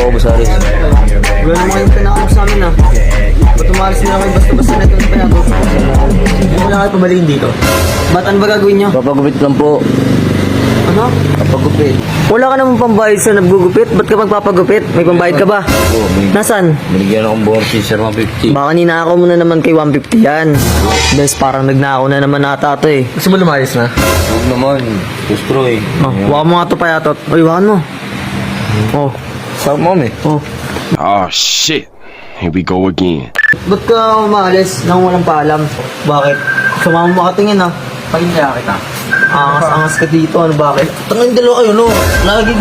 trabaho mo sa akin. Wala naman kayong pinakamak sa amin ah. Ba't umalis nila kayo basta-basta na ito ng pinagot? Hindi mo lang kayo pabalikin dito. Ba't ano ba gagawin nyo? Papagupit lang po. Ano? Papagupit. Wala ka namang pambayad sa naggugupit? Ba't ka magpapagupit? May pambayad ka ba? Oo, Nasaan? binigyan akong bonus si Sir 150. Baka ninakaw mo na naman kay 150 yan. Bes, parang nagnakaw na naman ata to eh. Gusto mo lumayas na? Huwag naman. Gusto eh. Oh, huwag mo nga to payatot. Uy, huwakan mo. Oh, Sa mom eh. oh. Oh shit. Here we go again. Ba't ka umalis nang walang paalam? Bakit? Sumama mo makatingin ah. Pagkakaya kita. Angas-angas ka dito, ano bakit? Tangin dalawa kayo, no? Lagi